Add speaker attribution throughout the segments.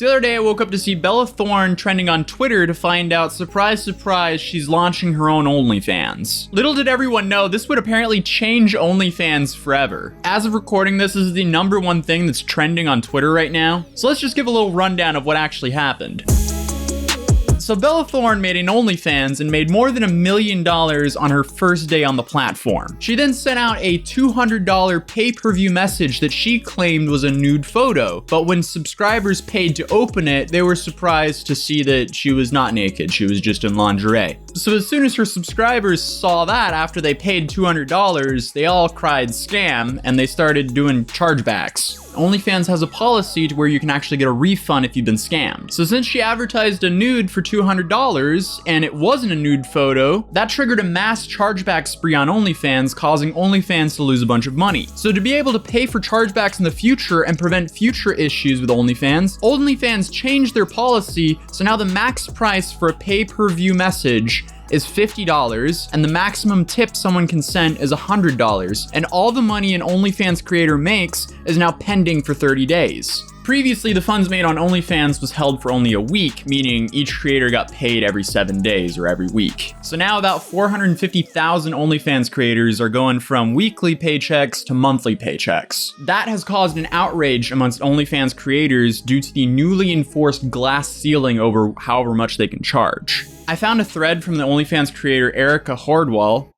Speaker 1: So the other day I woke up to see Bella Thorne trending on Twitter to find out, surprise, surprise, she's launching her own OnlyFans. Little did everyone know, this would apparently change OnlyFans forever. As of recording this is the #1 thing that's trending on Twitter right now. So let's just give a little rundown of what actually happened. So Bella Thorne made an OnlyFans and made more than $1 million on her first day on the platform. She then sent out a $200 pay-per-view message that she claimed was a nude photo, but when subscribers paid to open it, they were surprised to see that she was not naked, she was just in lingerie. So as soon as her subscribers saw that after they paid $200, they all cried scam and they started doing chargebacks. OnlyFans has a policy to where you can actually get a refund if you've been scammed. So since she advertised a nude for $200 and it wasn't a nude photo, that triggered a mass chargeback spree on OnlyFans, causing OnlyFans to lose a bunch of money. So to be able to pay for chargebacks in the future and prevent future issues with OnlyFans changed their policy, so now the max price for a pay-per-view message is $50, and the maximum tip someone can send is $100, and all the money an OnlyFans creator makes is now pending for 30 days. Previously, the funds made on OnlyFans was held for only a week, meaning each creator got paid every 7 days or every week. So now about 450,000 OnlyFans creators are going from weekly paychecks to monthly paychecks. That has caused an outrage amongst OnlyFans creators due to the newly enforced glass ceiling over however much they can charge. I found a thread from the OnlyFans creator Erica Hordwall.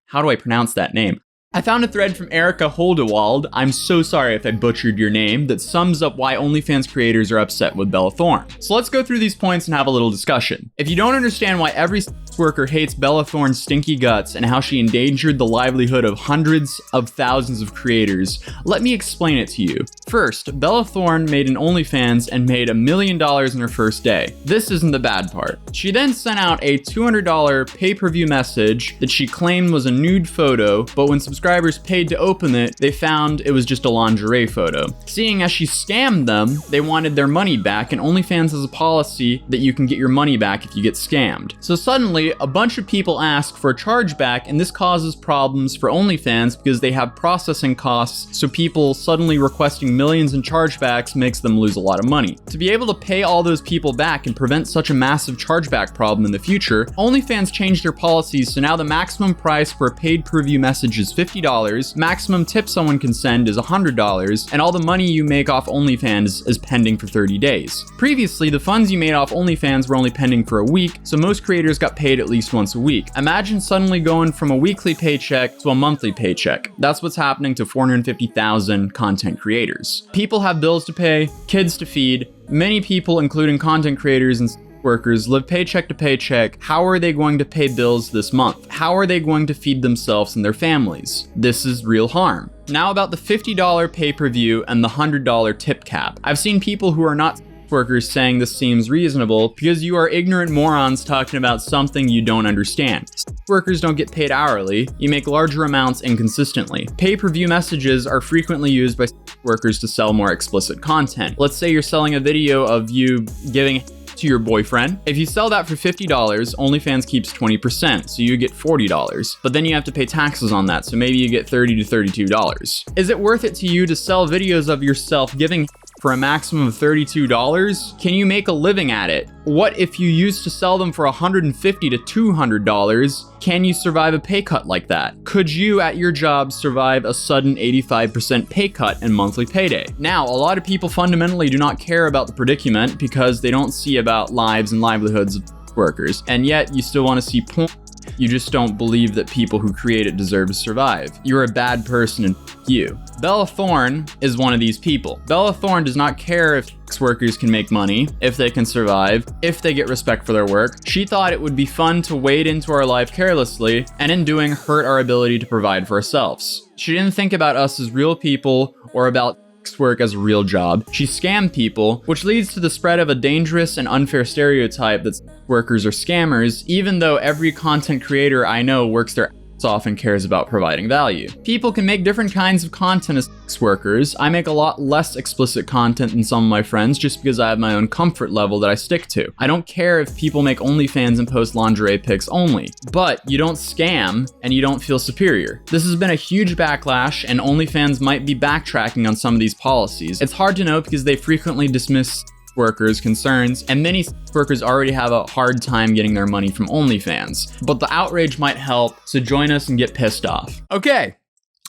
Speaker 1: How do I pronounce that name? I found a thread from Erica Holdewald, I'm so sorry if I butchered your name, that sums up why OnlyFans creators are upset with Bella Thorne. So let's go through these points and have a little discussion. If you don't understand why every sex worker hates Bella Thorne's stinky guts and how she endangered the livelihood of hundreds of thousands of creators, let me explain it to you. First, Bella Thorne made an OnlyFans and made $1 million in her first day. This isn't the bad part. She then sent out a $200 pay-per-view message that she claimed was a nude photo, but when subscribers paid to open it, they found it was just a lingerie photo. Seeing as she scammed them, they wanted their money back, and OnlyFans has a policy that you can get your money back if you get scammed. So suddenly, a bunch of people ask for a chargeback, and this causes problems for OnlyFans because they have processing costs, so people suddenly requesting millions in chargebacks makes them lose a lot of money. To be able to pay all those people back and prevent such a massive chargeback problem in the future, OnlyFans changed their policies, so now the maximum price for a paid-per-view message is $50, maximum tip someone can send is $100, and all the money you make off OnlyFans is pending for 30 days. Previously, the funds you made off OnlyFans were only pending for a week, so most creators got paid at least once a week. Imagine suddenly going from a weekly paycheck to a monthly paycheck. That's what's happening to 450,000 content creators. People have bills to pay, kids to feed. Many people, including content creators and workers, live paycheck to paycheck. How are they going to pay bills this month? How are they going to feed themselves and their families? This is real harm. Now about the $50 pay-per-view and the $100 tip cap. I've seen people who are not workers saying this seems reasonable because you are ignorant morons talking about something you don't understand. Workers don't get paid hourly, you make larger amounts inconsistently. Pay-per-view messages are frequently used by workers to sell more explicit content. Let's say you're selling a video of you giving to your boyfriend. If you sell that for $50, OnlyFans keeps 20%, so you get $40. But then you have to pay taxes on that, so maybe you get $30 to $32. Is it worth it to you to sell videos of yourself giving for a maximum of $32? Can you make a living at it? What if you used to sell them for $150 to $200? Can you survive a pay cut like that? Could you at your job survive a sudden 85% pay cut and monthly payday? Now, a lot of people fundamentally do not care about the predicament because they don't see about lives and livelihoods of workers, and yet you still want to see porn. You just don't believe that people who create it deserve to survive. You're a bad person and you. Bella Thorne is one of these people. Bella Thorne does not care if sex workers can make money, if they can survive, if they get respect for their work. She thought it would be fun to wade into our life carelessly, and in doing hurt our ability to provide for ourselves. She didn't think about us as real people or about sex work as a real job. She scammed people, which leads to the spread of a dangerous and unfair stereotype that sex workers are scammers, even though every content creator I know works their ass off and cares about providing value. People can make different kinds of content as sex workers. I make a lot less explicit content than some of my friends just because I have my own comfort level that I stick to. I don't care if people make OnlyFans and post lingerie pics only, but you don't scam and you don't feel superior. This has been a huge backlash, and OnlyFans might be backtracking on some of these policies. It's hard to know because they frequently dismiss workers' concerns, and many workers already have a hard time getting their money from OnlyFans. But the outrage might help, so join us and get pissed off. Okay.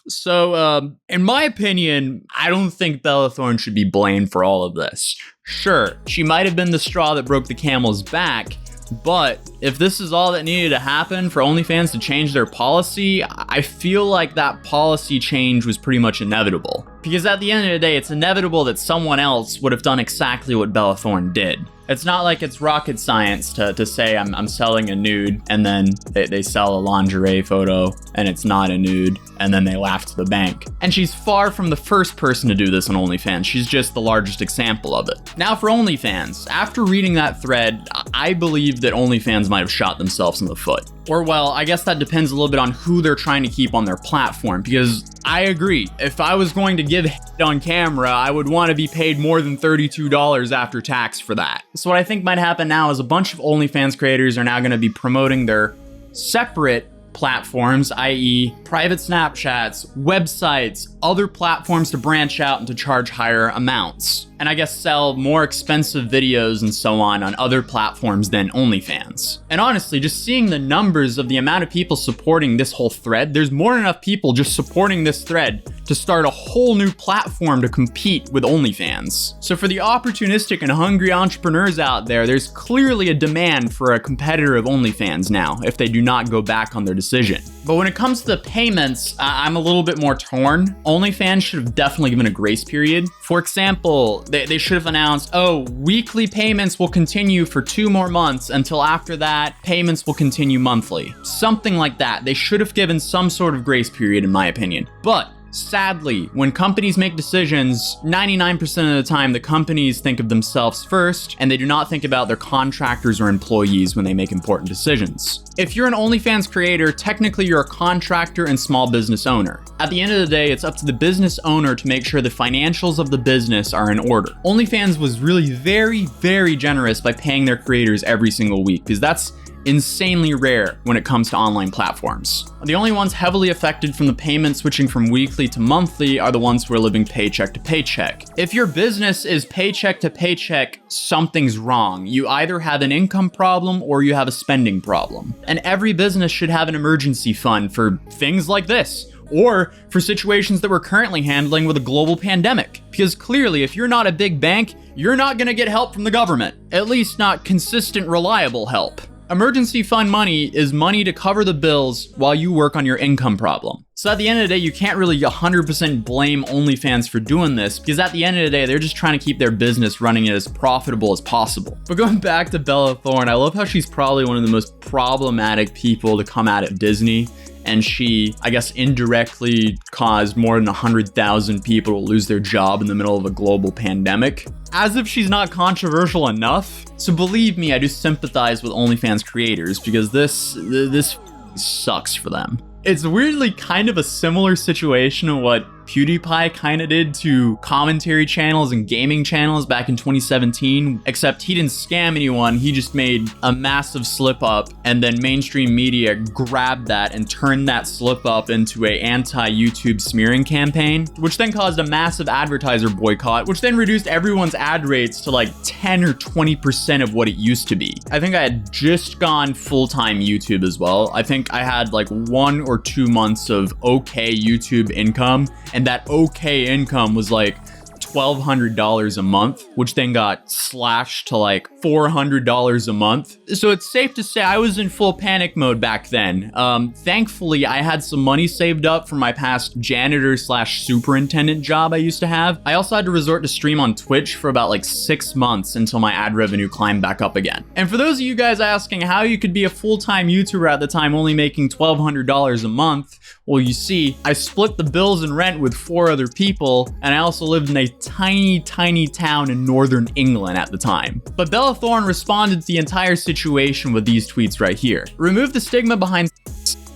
Speaker 1: So, in my opinion, I don't think Bella Thorne should be blamed for all of this. Sure, she might have been the straw that broke the camel's back, but if this is all that needed to happen for OnlyFans to change their policy, I feel like that policy change was pretty much inevitable. Because at the end of the day, it's inevitable that someone else would have done exactly what Bella Thorne did. It's not like it's rocket science to say I'm selling a nude and then they sell a lingerie photo and it's not a nude and then they laugh to the bank. And she's far from the first person to do this on OnlyFans. She's just the largest example of it. Now for OnlyFans, after reading that thread, I believe that OnlyFans might have shot themselves in the foot. Or well, I guess that depends a little bit on who they're trying to keep on their platform, because I agree, if I was going to give head on camera, I would want to be paid more than $32 after tax for that. So what I think might happen now is a bunch of OnlyFans creators are now going to be promoting their separate platforms, i.e. private Snapchats, websites, other platforms to branch out and to charge higher amounts. And I guess sell more expensive videos and so on other platforms than OnlyFans. And honestly, just seeing the numbers of the amount of people supporting this whole thread, there's more than enough people just supporting this thread to start a whole new platform to compete with OnlyFans. So for the opportunistic and hungry entrepreneurs out there, there's clearly a demand for a competitor of OnlyFans now, if they do not go back on their decision. But when it comes to the payments, I'm a little bit more torn. OnlyFans should have definitely given a grace period. For example, they should have announced, oh, weekly payments will continue for 2 more months until after that, payments will continue monthly. Something like that. They should have given some sort of grace period, in my opinion. But sadly, when companies make decisions, 99% of the time, the companies think of themselves first, and they do not think about their contractors or employees when they make important decisions. If you're an OnlyFans creator, technically you're a contractor and small business owner. At the end of the day, it's up to the business owner to make sure the financials of the business are in order. OnlyFans was really very, very generous by paying their creators every single week, because that's insanely rare when it comes to online platforms. The only ones heavily affected from the payment switching from weekly to monthly are the ones who are living paycheck to paycheck. If your business is paycheck to paycheck, something's wrong. You either have an income problem or you have a spending problem. And every business should have an emergency fund for things like this, or for situations that we're currently handling with a global pandemic. Because clearly, if you're not a big bank, you're not gonna get help from the government. At least not consistent, reliable help. Emergency fund money is money to cover the bills while you work on your income problem. So at the end of the day, you can't really 100% blame OnlyFans for doing this, because at the end of the day, they're just trying to keep their business running as profitable as possible. But going back to Bella Thorne, I love how she's probably one of the most problematic people to come out at Disney. And she, I guess, indirectly caused more than 100,000 people to lose their job in the middle of a global pandemic. As if she's not controversial enough. So believe me, I do sympathize with OnlyFans creators, because this sucks for them. It's weirdly kind of a similar situation to what PewDiePie kind of did to commentary channels and gaming channels back in 2017, except he didn't scam anyone. He just made a massive slip up, and then mainstream media grabbed that and turned that slip up into a anti-YouTube smearing campaign, which then caused a massive advertiser boycott, which then reduced everyone's ad rates to like 10 or 20% of what it used to be. I think I had just gone full-time YouTube as well. I think I had like 1 or 2 months of okay YouTube income, and that okay income was like $1,200 a month, which then got slashed to like $400 a month. So it's safe to say I was in full panic mode back then. Thankfully, I had some money saved up from my past janitor/superintendent job I used to have. I also had to resort to stream on Twitch for about like 6 months until my ad revenue climbed back up again. And for those of you guys asking how you could be a full-time YouTuber at the time only making $1,200 a month, well, you see, I split the bills and rent with 4 other people, and I also lived in a tiny, tiny town in northern England at the time. But Bella Thorne responded to the entire situation with these tweets right here. Remove the stigma behind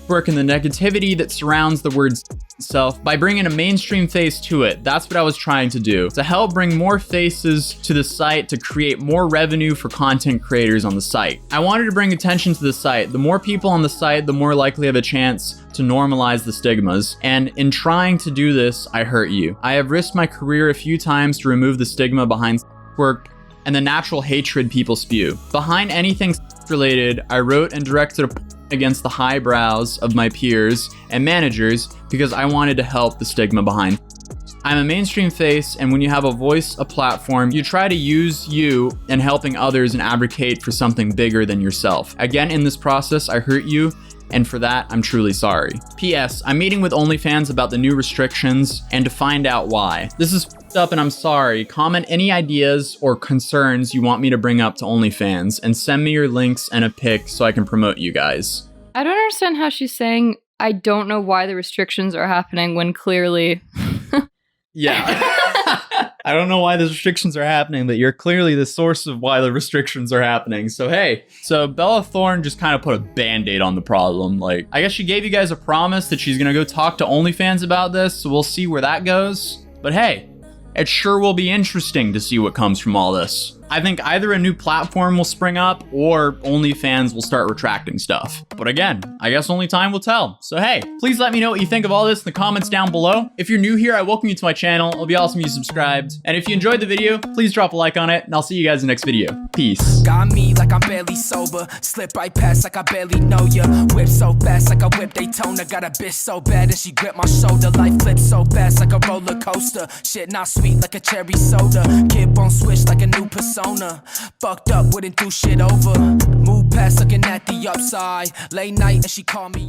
Speaker 1: work and the negativity that surrounds the word itself by bringing a mainstream face to it. That's what I was trying to do, to help bring more faces to the site to create more revenue for content creators on the site. I wanted to bring attention to the site. The more people on the site, the more likely I have a chance to normalize the stigmas. And in trying to do this, I hurt you. I have risked my career a few times to remove the stigma behind work and the natural hatred people spew. Behind anything related, I wrote and directed a against the highbrows of my peers and managers because I wanted to help the stigma behind. I'm a mainstream face, and when you have a voice, a platform, you try to use you in helping others and advocate for something bigger than yourself. Again, in this process, I hurt you, and for that, I'm truly sorry. P.S. I'm meeting with OnlyFans about the new restrictions and to find out why. This is up and I'm sorry. Comment any ideas or concerns you want me to bring up to OnlyFans and send me your links and a pic so I can promote you guys.
Speaker 2: I don't understand how she's saying, I don't know why the restrictions are happening when clearly...
Speaker 1: Yeah. I don't know why the restrictions are happening, but you're clearly the source of why the restrictions are happening. So, hey, Bella Thorne just kind of put a band-aid on the problem. Like, I guess she gave you guys a promise that she's going to go talk to OnlyFans about this, so we'll see where that goes. But hey, it sure will be interesting to see what comes from all this. I think either a new platform will spring up or OnlyFans will start retracting stuff. But again, I guess only time will tell. So hey, please let me know what you think of all this in the comments down below. If you're new here, I welcome you to my channel. It'll be awesome if you subscribed. And if you enjoyed the video, please drop a like on it, and I'll see you guys in the next video. Peace.
Speaker 3: Got me like I'm barely sober. Slip right past like I barely know ya. Whip so fast like I whip Daytona. Got a bitch so bad and she grip my shoulder. Life flips so fast like a roller coaster. Shit not sweet like a cherry soda. Kid bone switch like a new persona. Fucked up, wouldn't do shit over. Move past looking at the upside. Late night and she called me.